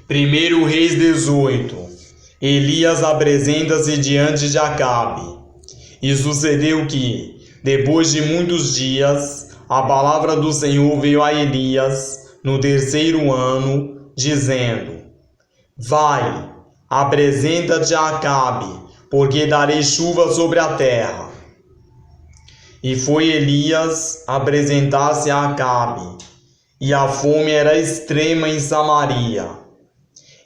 1 Reis 18. Elias apresenta-se diante de Acabe. E sucedeu que, depois de muitos dias, a palavra do Senhor veio a Elias no 3º ano, dizendo: Vai, apresenta-te a Acabe, porque darei chuva sobre a terra. E foi Elias apresentar-se a Acabe, e a fome era extrema em Samaria.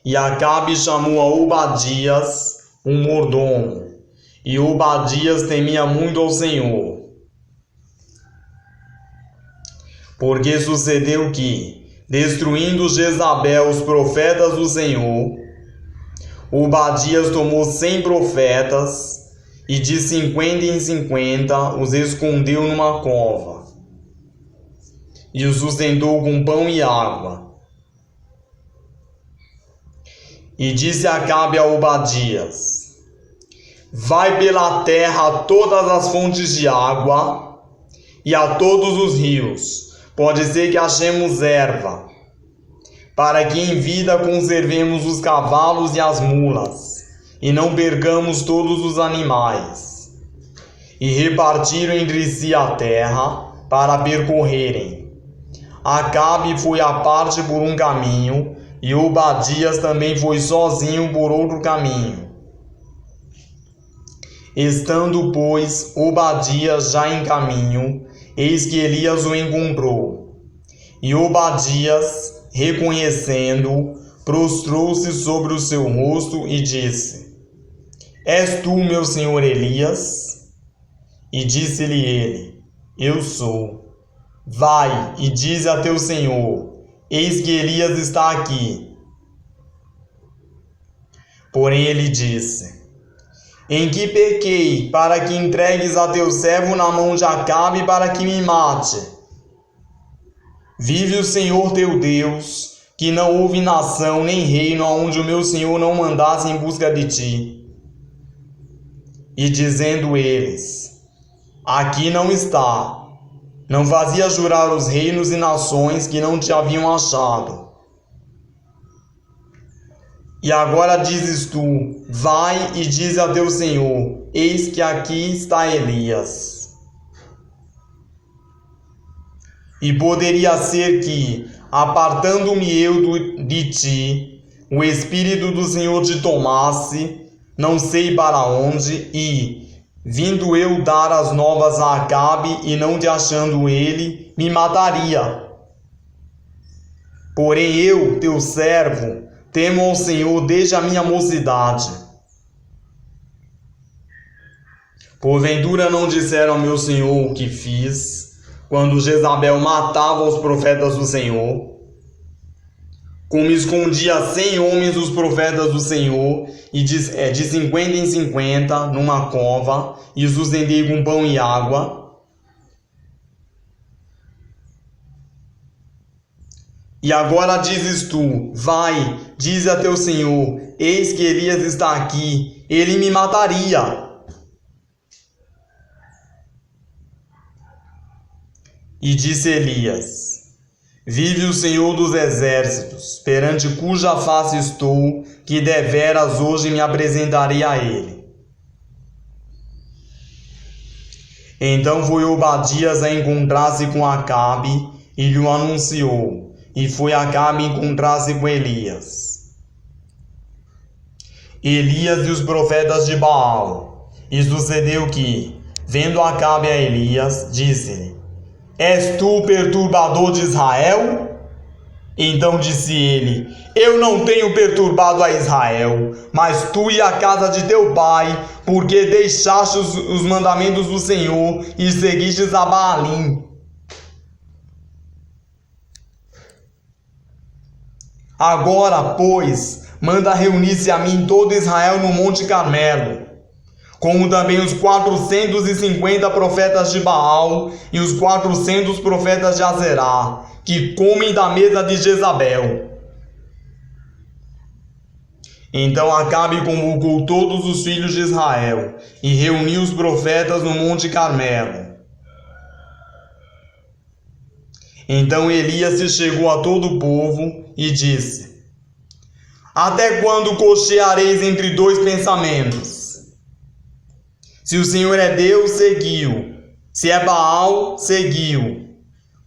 E Acabe chamou a Obadias, um mordomo, e Obadias temia muito ao Senhor. Porque sucedeu que, destruindo Jezabel os profetas do Senhor, Obadias tomou 100 profetas e de 50 em 50 os escondeu numa cova e os sustentou com pão e água. E disse Acabe a Obadias: Vai pela terra a todas as fontes de água e a todos os rios, pode ser que achemos erva, para que em vida conservemos os cavalos e as mulas, e não percamos todos os animais. E repartiram entre si a terra para percorrerem. Acabe foi à parte por um caminho, e Obadias também foi sozinho por outro caminho. Estando, pois, Obadias já em caminho, eis que Elias o encontrou. E Obadias, reconhecendo-o, prostrou-se sobre o seu rosto e disse: És tu, meu senhor Elias? E disse-lhe ele: Eu sou. Vai e dize a teu senhor: Eis que Elias está aqui. Porém ele disse: Em que pequei, para que entregues a teu servo na mão de Acabe para que me mate? Vive o Senhor teu Deus, que não houve nação nem reino aonde o meu Senhor não mandasse em busca de ti. E dizendo eles: Aqui não está. Não fazia jurar os reinos e nações que não te haviam achado. E agora dizes tu: Vai e diz a teu senhor: Eis que aqui está Elias. E poderia ser que, apartando-me eu de ti, o Espírito do Senhor te tomasse, não sei para onde, e, vindo eu dar as novas a Acabe e não te achando ele, me mataria. Porém eu, teu servo, temo ao Senhor desde a minha mocidade. Porventura não disseram ao meu Senhor o que fiz, quando Jezabel matava os profetas do Senhor? Como escondia 100 homens os profetas do Senhor, e de 50 em 50, numa cova, e os sustentei com pão e água. E agora dizes tu: Vai, dize a teu senhor: Eis que Elias está aqui, ele me mataria. E disse Elias: Vive o Senhor dos exércitos, perante cuja face estou, que deveras hoje me apresentarei a ele. Então foi Obadias a encontrar-se com Acabe e lhe anunciou, e foi Acabe encontrar-se com Elias. Elias e os profetas de Baal. E sucedeu que, vendo Acabe a Elias, disse-lhe: És tu o perturbador de Israel? Então disse ele: Eu não tenho perturbado a Israel, mas tu e a casa de teu pai, porque deixaste os mandamentos do Senhor e seguistes a Baalim. Agora, pois, manda reunir-se a mim todo Israel no Monte Carmelo, como também os 450 profetas de Baal e os 400 profetas de Azerá, que comem da mesa de Jezabel. Então Acabe convocou todos os filhos de Israel e reuniu os profetas no Monte Carmelo. Então Elias se chegou a todo o povo e disse: Até quando cocheareis entre dois pensamentos? Se o Senhor é Deus, seguiu. Se é Baal, seguiu.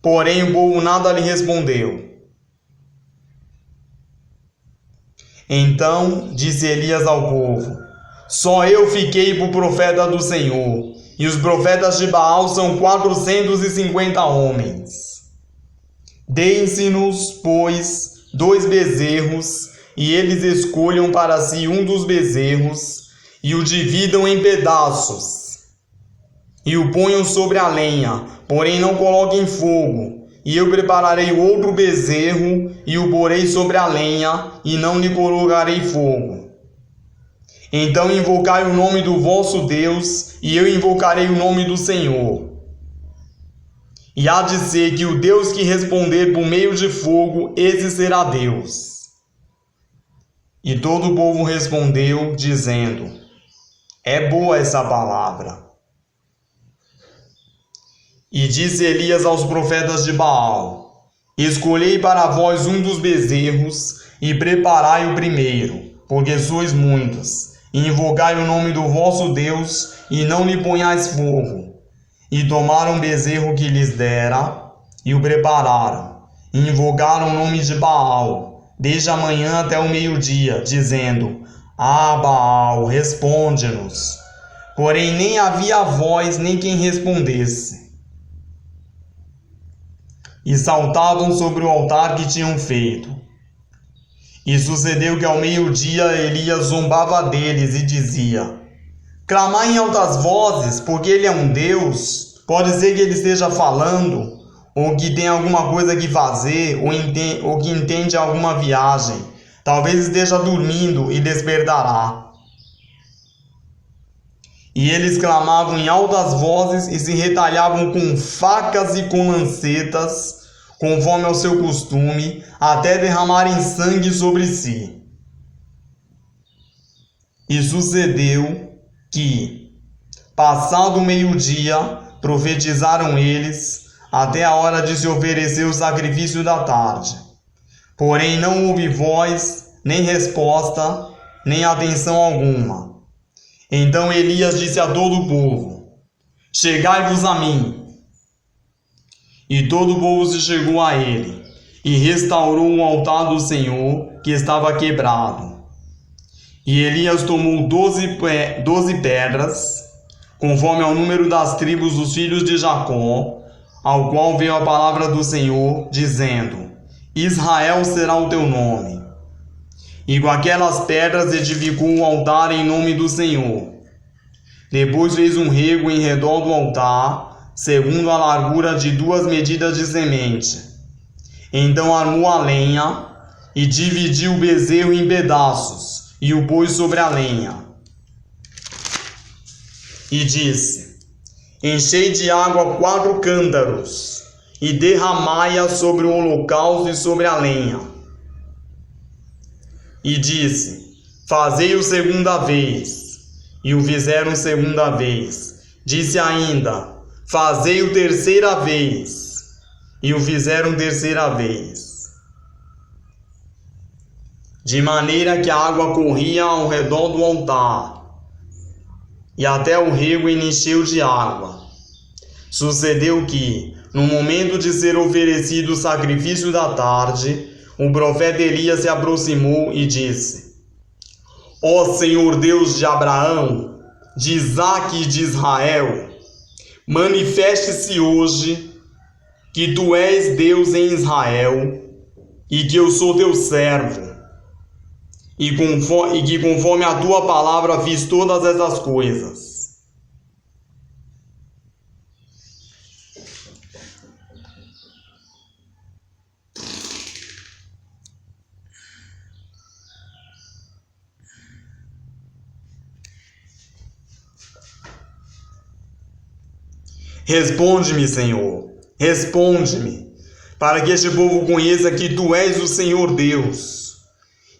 Porém o povo nada lhe respondeu. Então disse Elias ao povo: só eu fiquei por profeta do Senhor, e os profetas de Baal são 450 homens. Deem-se-nos, pois, 2 bezerros, e eles escolham para si um dos bezerros, e o dividam em pedaços, e o ponham sobre a lenha, porém não coloquem fogo. E eu prepararei outro bezerro, e o porei sobre a lenha, e não lhe colocarei fogo. Então invocai o nome do vosso Deus, e eu invocarei o nome do Senhor. E há de ser que o Deus que responder por meio de fogo, esse será Deus. E todo o povo respondeu, dizendo: é boa essa palavra. E disse Elias aos profetas de Baal: escolhei para vós um dos bezerros, e preparai o primeiro, porque sois muitos, e invocai o nome do vosso Deus, e não lhe ponhais fogo. E tomaram o bezerro que lhes dera, e o prepararam, e invocaram o nome de Baal, desde a manhã até o meio-dia, dizendo: ah, Baal, responde-nos. Porém nem havia voz, nem quem respondesse. E saltavam sobre o altar que tinham feito. E sucedeu que ao meio-dia Elias zombava deles e dizia: clamai em altas vozes, porque ele é um Deus. Pode ser que ele esteja falando, ou que tem alguma coisa que fazer, ou que entende alguma viagem. Talvez esteja dormindo e despertará. E eles clamavam em altas vozes e se retalhavam com facas e com lancetas, conforme ao seu costume, até derramarem sangue sobre si. E sucedeu que, passado o meio-dia, profetizaram eles, até a hora de se oferecer o sacrifício da tarde. Porém não houve voz, nem resposta, nem atenção alguma. Então Elias disse a todo o povo: chegai-vos a mim. E todo o povo se chegou a ele, e restaurou o altar do Senhor, que estava quebrado. E Elias tomou 12 pedras, conforme ao número das tribos dos filhos de Jacó, ao qual veio a palavra do Senhor, dizendo: Israel será o teu nome. E com aquelas pedras edificou um altar em nome do Senhor. Depois fez um rego em redor do altar, segundo a largura de 2 medidas de semente. Então armou a lenha e dividiu o bezerro em pedaços e o pôs sobre a lenha. E disse: enchei de água 4 cântaros e derramai-a sobre o holocausto e sobre a lenha. E disse: fazei-o segunda vez. E o fizeram segunda vez. Disse ainda: fazei-o terceira vez. E o fizeram terceira vez. De maneira que a água corria ao redor do altar, e até o rego encheu de água. Sucedeu que, no momento de ser oferecido o sacrifício da tarde, o profeta Elias se aproximou e disse: ó Senhor Deus de Abraão, de Isaque e de Israel, manifeste-se hoje que tu és Deus em Israel e que eu sou teu servo, e que conforme a tua palavra fiz todas essas coisas. Responde-me, Senhor, responde-me, para que este povo conheça que tu és o Senhor Deus,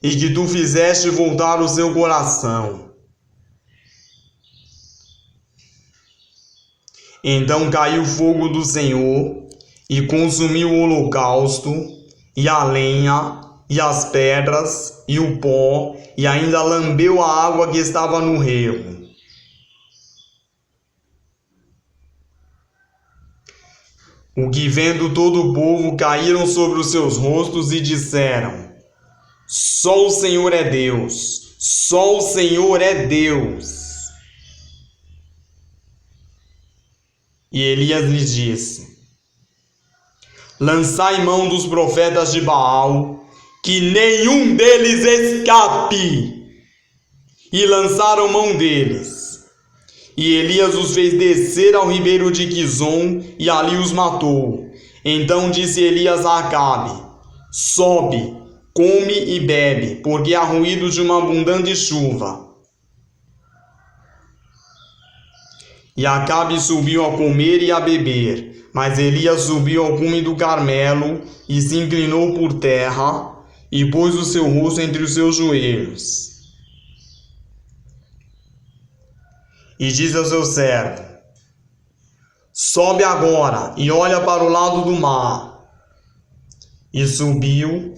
e que tu fizeste voltar o seu coração. Então caiu o fogo do Senhor, e consumiu o holocausto, e a lenha, e as pedras, e o pó, e ainda lambeu a água que estava no rio. O que vendo todo o povo, caíram sobre os seus rostos e disseram: Só o Senhor é Deus, só o Senhor é Deus. E Elias lhes disse: Lançai mão dos profetas de Baal, que nenhum deles escape. E lançaram mão deles. E Elias os fez descer ao ribeiro de Quizon, e ali os matou. Então disse Elias a Acabe: Sobe, come e bebe, porque há ruído de uma abundante chuva. E Acabe subiu a comer e a beber, mas Elias subiu ao cume do Carmelo, e se inclinou por terra, e pôs o seu rosto entre os seus joelhos. E disse ao seu servo: Sobe agora, e olha para o lado do mar. E subiu,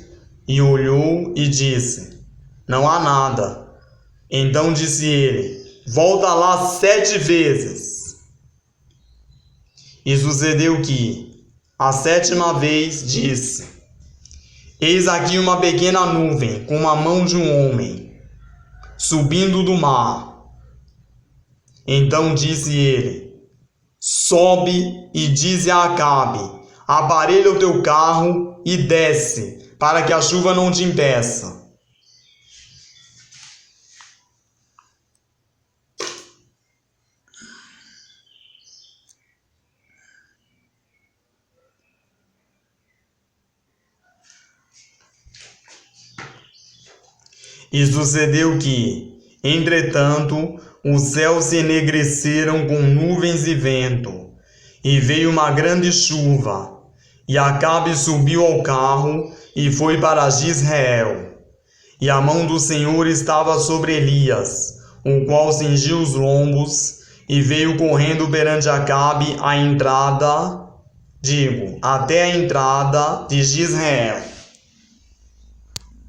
e olhou, e disse: Não há nada. Então disse ele: Volta lá 7 vezes. E sucedeu que, a 7ª vez, disse: Eis aqui uma pequena nuvem, com a mão de um homem, subindo do mar. Então disse ele: Sobe e dize a Acabe: Aparelha o teu carro e desce, para que a chuva não te impeça. E sucedeu que, entretanto, os céus se enegreceram com nuvens e vento, e veio uma grande chuva, e Acabe subiu ao carro e foi para Jezreel. E a mão do Senhor estava sobre Elias, o qual cingiu os lombos, e veio correndo perante Acabe até a entrada de Jezreel.